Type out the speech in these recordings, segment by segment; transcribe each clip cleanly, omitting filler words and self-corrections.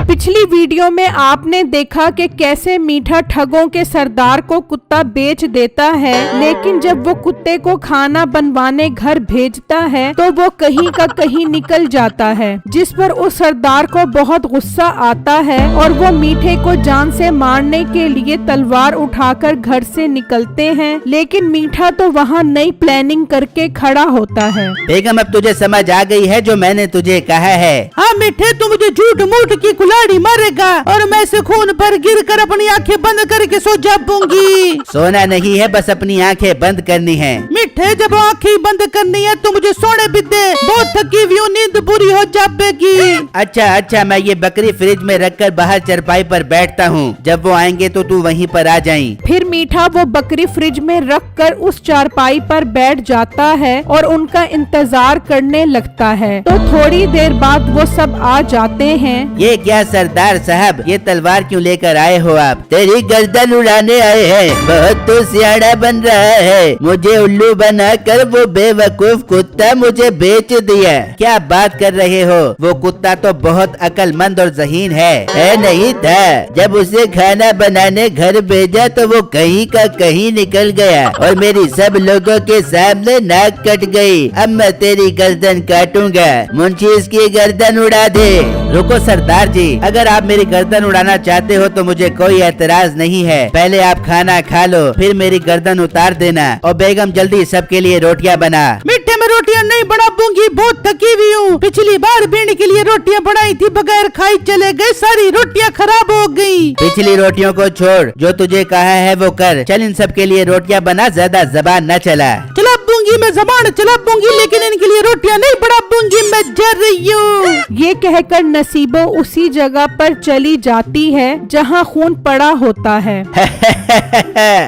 पिछली वीडियो में आपने देखा कि कैसे मीठा ठगों के सरदार को कुत्ता बेच देता है, लेकिन जब वो कुत्ते को खाना बनवाने घर भेजता है तो वो कहीं का कहीं निकल जाता है, जिस पर उस सरदार को बहुत गुस्सा आता है और वो मीठे को जान से मारने के लिए तलवार उठाकर घर से निकलते हैं। लेकिन मीठा तो वहाँ नई प्लानिंग करके खड़ा होता है। बेगम, अब तुझे समझ आ गई है जो मैंने तुझे कहा है। हाँ मीठे, तू मुझे झूठ मूठ की कुल्हाड़ी मारेगा और मैं से खून पर गिर कर अपनी आंखें बंद करके सो जाऊंगी। सोना नहीं है, बस अपनी आंखें बंद करनी है। मीठे, जब आंखें बंद करनी है तो मुझे सोने भी दे, बहुत थकी हुई हूँ, नींद पूरी हो जाएगी। अच्छा, मैं ये बकरी फ्रिज में रखकर बाहर चरपाई पर बैठता हूँ, जब वो आएंगे तो तू वहीं पर आ जाई। फिर मीठा वो बकरी फ्रिज में रखकर उस चारपाई पर बैठ जाता है और उनका इंतजार करने लगता है। तो थोड़ी देर बाद वो सब आ जाते हैं। ये क्या सरदार साहब, ये तलवार क्यों लेकर आए हो आप? तेरी गर्दन उड़ाने आए हैं। बहुत तो सियाड़ा बन रहा है, मुझे उल्लू बनाकर वो बेवकूफ कुत्ता मुझे बेच दिया। क्या बात कर रहे हो? वो कुत्ता तो बहुत अक्लमंद और ज़हीन है नहीं था? जब उसे खाना बनाने घर भेजा तो वो कहीं का कहीं निकल गया और मेरी सब लोगों के सामने नाक कट गई। अब मैं तेरी गर्दन काटूंगा। मुंशी, इसकी गर्दन उड़ा दे। रुको सरदार जी, अगर आप मेरी गर्दन उड़ाना चाहते हो तो मुझे कोई एतराज नहीं है। पहले आप खाना खा लो, फिर मेरी गर्दन उतार देना। और बेगम, जल्दी सबके लिए रोटियां बना। मीठे, मैं रोटियां नहीं बना दूंगी, बहुत थकी हुई हूँ। पिछली बार बीण के लिए रोटियां बनाई थी, बगैर खाई चले गए, सारी रोटियां खराब हो गई। पिछली रोटियों को छोड़, जो तुझे कहा है वो कर। चल, इन सब के लिए रोटियां बना, ज्यादा जबान न चला। चला दूंगी, मैं जबान चला दूंगी, लेकिन इनके लिए रोटियां नहीं बना दूंगी, मैं जा रही हूँ। ये कहकर नसीबो उसी जगह पर चली जाती है जहाँ खून पड़ा होता है।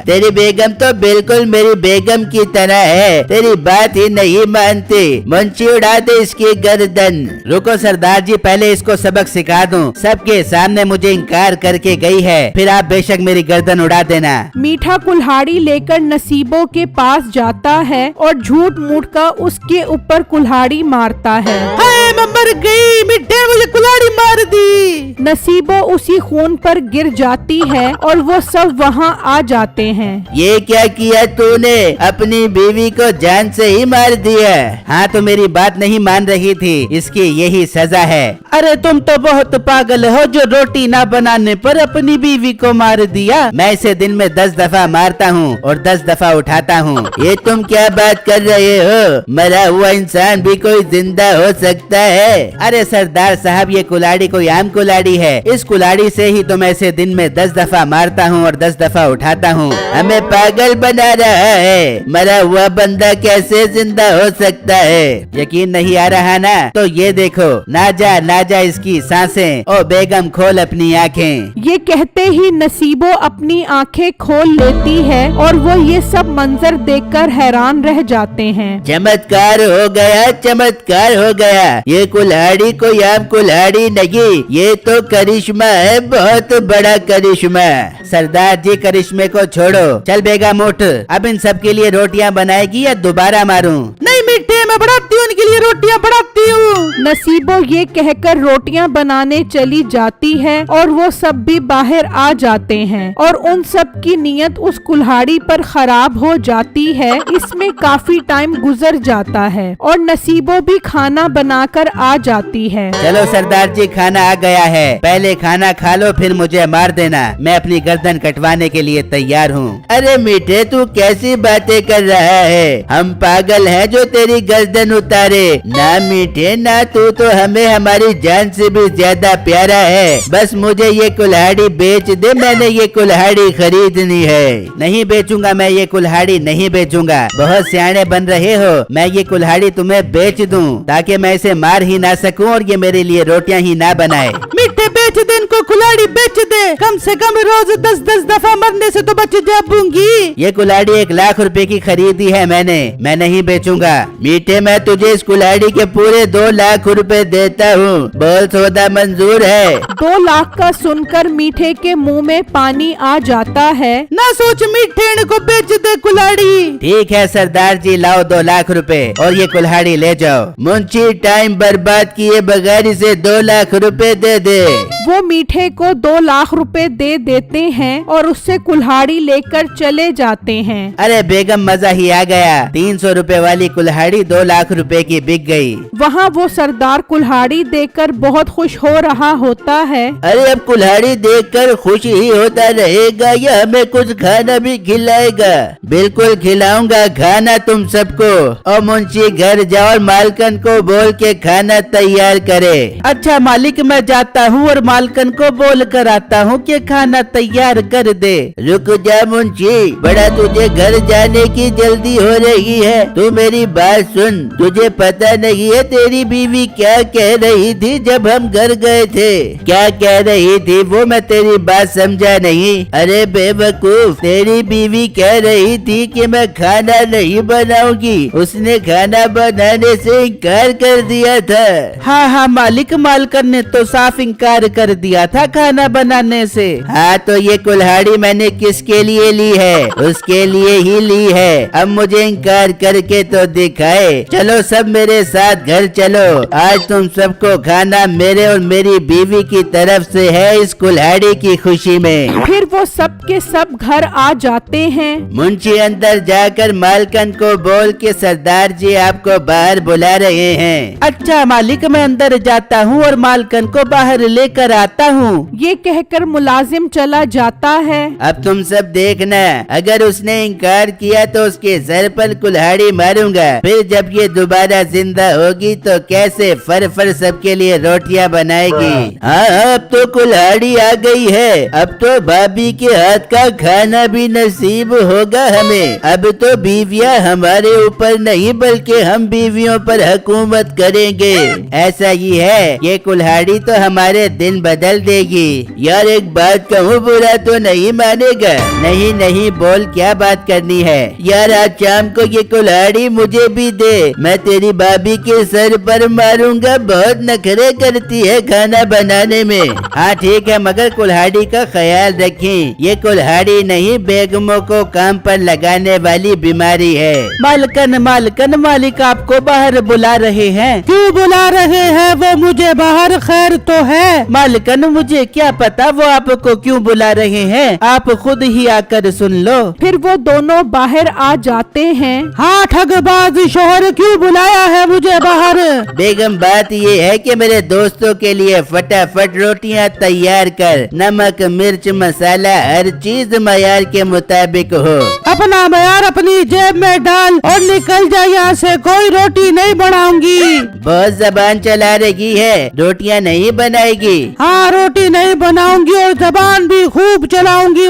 तेरी बेगम तो बिल्कुल मेरी बेगम की तरह है, तेरी बात ही नहीं मानती। मुंशी, उड़ा दे इसकी गर्दन। रुको सरदार जी, पहले इसको सबक सिखा दूं। सबके सामने मुझे इनकार करके गई है, फिर आप बेशक मेरी गर्दन उड़ा देना। मीठा कुल्हाड़ी लेकर नसीबो के पास जाता है और झूठ मूठ का उसके ऊपर कुल्हाड़ी मारता है। हाय, मैं मर गई। मीठे, मुझे कुल्हाड़ी मार दी। नसीबो उसी खून पर गिर जाती है और वो सब वहाँ आ जाते हैं। ये क्या किया तूने? अपनी बीवी को जान से ही मार दिया। हाँ, तो मेरी बात नहीं मान रही थी, इसकी यही सजा है। अरे तुम तो बहुत पागल हो जो रोटी ना बनाने पर अपनी बीवी को मार दिया। मैं इसे दिन में 10 दफा मारता हूँ और 10 दफा उठाता हूँ। ये तुम क्या बात कर रहे हो? मरा हुआ इंसान भी कोई जिंदा हो सकता है? अरे सरदार साहब, ये कुल्हाड़ी कोई आम कुल्हाड़ी है। इस कुल्हाड़ी से ही तो मैं इसे दिन में 10 दफा मारता हूँ और 10 दफा उठाता हूँ। हमें पागल बना रहा है। मरा हुआ बंदा कैसे जिंदा हो सकता है? यकीन नहीं आ रहा ना? तो ये देखो, ना जा इसकी सांसें। ओ बेगम, खोल अपनी आँखें। ये कहते ही नसीबो अपनी आंखें खोल लेती है और वो ये सब मंजर देखकर हैरान रह जाते हैं। चमत्कार हो गया, चमत्कार हो गया। ये कुल्हाड़ी कोई आम कुल्हाड़ी नहीं, ये तो करिश्मा है, बहुत बड़ा करिश्मा। सरदार जी, करिश्मे को छोड़ो। चल बेगम, उठ। अब इन सब के लिए रोटियां बनाएगी या दोबारा मारूं? नहीं मीठे, मैं बढ़ाती हूँ, इनके लिए रोटियां बढ़ाती हूँ। नसीबो ये कहकर रोटियां बनाने चली जाती है और वो सब भी बाहर आ जाते हैं और उन सब की नीयत उस कुल्हाड़ी पर खराब हो जाती है। इसमें काफी टाइम गुजर जाता है और नसीबो भी खाना बनाकर आ जाती है। चलो सरदार जी, खाना आ गया है। पहले खाना खा लो, फिर मुझे मार देना। मैं अपनी गर्दन कटवाने के लिए तैयार हूँ। अरे मीठे, तू कैसी बातें कर रहा है? हम पागल हैं जो तेरी गर्दन उतारे? ना मीठे, ना, तू तो हमें हमारी जान से भी ज्यादा प्यारा है। बस मुझे ये कुल्हाड़ी बेच दे, मैंने ये कुल्हाड़ी खरीदनी है। नहीं बेचूंगा, मैं ये कुल्हाड़ी नहीं बेचूंगा। बहुत सियाने बन रहे हो। मैं ये कुल्हाड़ी तुम्हें बेच दूं ताकि मैं इसे मार ही ना सकूं और ये मेरे लिए रोटियां ही ना बनाए। मीठे, बेच दे इनको, कुल्हाड़ी बेच दे। कम से कम रोज 10-10 दफा मरने से तो बच जाऊंगी। ये कुल्हाड़ी 1 लाख रुपए की खरीदी है मैंने, मैं नहीं बेचूंगा। मीठे, मैं तुझे इस कुल्हाड़ी के पूरे 2 लाख रुपए देता हूँ। बोल, सौदा मंजूर है? 2 लाख का सुनकर मीठे के मुंह में पानी आ जाता है। ना सोच मीठे, इनको बेच दे कुल्हाड़ी। ठीक है सरदार जी, लाओ 2 लाख रुपए और ये कुल्हाड़ी ले जाओ। मुंशी, टाइम बर्बाद किए बगैर इसे 2 लाख रुपए दे दे। वो मीठे को 2 लाख रुपए दे देते हैं और उससे कुल्हाड़ी लेकर चले जाते हैं। अरे बेगम मजा ही आ गया, 300 रुपए वाली कुल्हाड़ी 2 लाख रुपए की बिक गई। वहाँ वो सरदार कुल्हाड़ी देखकर बहुत खुश हो रहा होता है। अरे अब कुल्हाड़ी देखकर खुश ही होता रहेगा या हमें कुछ खाना भी खिलाएगा? बिल्कुल खिलाऊंगा खाना तुम सबको। और मुंशी घर जाओ और मालकन को बोल के खाना तैयार करे। अच्छा मालिक, मैं जाता हूँ और मालकन को बोल कर आता हूँ कि खाना तैयार कर दे। रुक जा मुंशी, बड़ा तुझे घर जाने की जल्दी हो रही है। तू मेरी बात सुन, तुझे पता नहीं है तेरी बीवी क्या कह रही थी जब हम घर गए थे? क्या कह रही थी वो मैं तेरी बात समझा नहीं। अरे बेवकूफ, तेरी बीवी कह रही थी कि मैं खाना नहीं बनाऊंगी। उसने खाना बनाने से इनकार कर दिया था। हाँ हाँ मालिक, मालकन ने तो साफ इनकार कर दिया था खाना बनाने से। हाँ तो ये कुल्हाड़ी मैंने किसके लिए ली है? उसके लिए ही ली है। अब मुझे इनकार करके तो दिखाए। चलो सब मेरे साथ घर चलो। आज तुम सबको खाना मेरे और मेरी बीवी की तरफ से है इस कुल्हाड़ी की खुशी में। फिर वो सब के सब घर आ जाते हैं। मुंशी अंदर जाकर मालकन को बोल के सरदार जी आपको बाहर बुला रहे हैं। अच्छा मालिक, मैं अंदर जाता हूँ और मालकन को बाहर लेकर आता हूँ। ये कहकर मुलाजिम चला जाता है। अब तुम सब देखना, अगर उसने इनकार किया तो उसके सर पर कुल्हाड़ी मारूंगा। फिर जब ये दोबारा जिंदा होगी तो कैसे फर फर सबके लिए रोटियां बनाएगी। हाँ अब तो कुल्हाड़ी आ गई है। अब तो भाभी के हाथ का खाना भी नसीब होगा हमें। अब तो बीवियां हमारे ऊपर नहीं बल्कि हम बीवियों पर हुकूमत करेंगे। ऐसा ही है, ये कुल्हाड़ी तो हमारे दिन बदल देगी। यार एक बात कहूँ, बुरा तो नहीं मानेगा? नहीं नहीं, बोल क्या बात करनी है? यार आज शाम को ये कुल्हाड़ी मुझे भी दे, मैं तेरी भाभी के सर पर मारूंगा। बहुत नखरे करती है खाना बनाने में। हाँ ठीक है, मगर कुल्हाड़ी का ख्याल रखें। ये कुल्हाड़ी नहीं, बेगमों को काम पर लगाने वाली बीमारी है। मालकन मालकन, मालिक आपको बाहर बुला रहे हैं। क्यों बुला रहे हैं वो मुझे बाहर? खैर तो है। मालकन मुझे क्या पता वो आपको क्यों बुला रहे हैं, आप खुद ही आकर सुन लो। फिर वो दोनों बाहर आ जाते हैं। हाँ ठगबाज शोहर, क्यों बुलाया है मुझे बाहर? बेगम बात ये है कि मेरे दोस्तों के लिए फटाफट रोटियां तैयार कर। नमक मिर्च मसाला हर चीज मयार के मुताबिक हो। अपना मयार अपनी जेब में डाल और निकल जा यहाँ से। कोई रोटी नहीं बनाऊंगी। बहुत जबान चला रही है, रोटियां नहीं बनाएगी। हाँ रोटी नहीं बनाऊंगी और जबान भी खूब चलाऊंगी।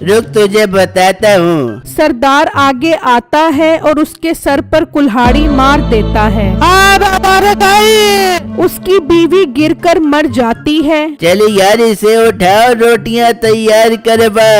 रुक तुझे बताता हूँ। सरदार आगे आता है और उसके सर पर कुल्हाड़ी मार देता है। उसकी बीवी गिरकर मर जाती है। चल यार इसे उठाओ, रोटियां तैयार करवा।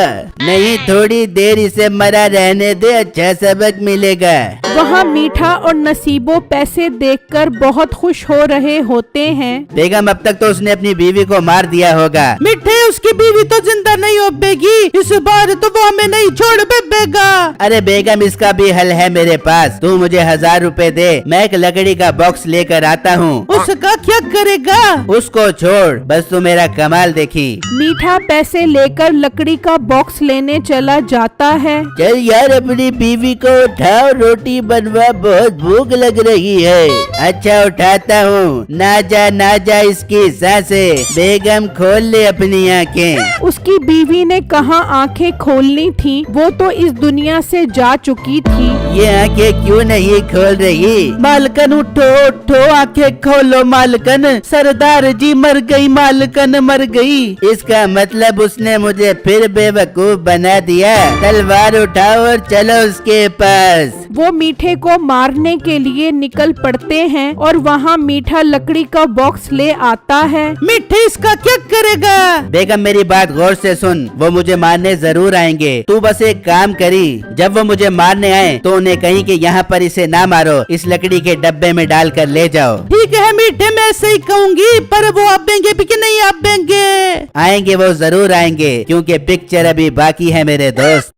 नहीं थोड़ी देर इसे मरा रहने दे, अच्छा सबक मिलेगा। वहाँ मीठा और नसीबो पैसे देखकर बहुत खुश हो रहे होते हैं। बेगम अब तक तो उसने अपनी बीवी को मार दिया होगा। मिठे, उसकी बीवी तो जिंदा नहीं हो बेगी। इस बार तो वो हमें नहीं छोड़ बेगा। अरे बेगम इसका भी हल है मेरे पास। तू मुझे 1000 रुपए दे, मैं एक लकड़ी का बॉक्स लेकर आता हूँ। उसका क्या करेगा? उसको छोड़, बस तू मेरा कमाल देखी। मीठा पैसे लेकर लकड़ी का बॉक्स लेने चला जाता है। चल यार अपनी बीवी को उठाओ, रोटी बनवा, बहुत भूख लग रही है। अच्छा उठाता हूँ। ना जा इसकी सांसें। बेगम खोल ले अपनी आँखें। उसकी बीवी ने कहाँ आंखें खोलनी थी, वो तो इस दुनिया से जा चुकी थी। ये आंखें क्यों नहीं खोल रही? मालकन उठो उठो, आंखें खोलो मालकन। सरदार जी मर गई, मालकन मर गई। इसका मतलब उसने मुझे फिर बेवकूफ बना दिया। तलवार उठाओ और चलो उसके पास। वो मीठे को मारने के लिए निकल पड़ते हैं और वहाँ मीठा लकड़ी का बॉक्स ले आता है। मीठे इसका क्या करेगा? बेगम मेरी बात गौर से सुन, वो मुझे मारने जरूर आएंगे। तू बस एक काम करी, जब वो मुझे मारने आए तो उन्हें कहीं कि यहाँ पर इसे ना मारो, इस लकड़ी के डब्बे में डाल कर ले जाओ। ठीक है मीठे, मैं ऐसे ही कहूँगी, पर वो आएंगे भी कि नहीं आएंगे? आएंगे, वो जरूर आएंगे, क्योंकि पिक्चर अभी बाकी है मेरे दोस्त।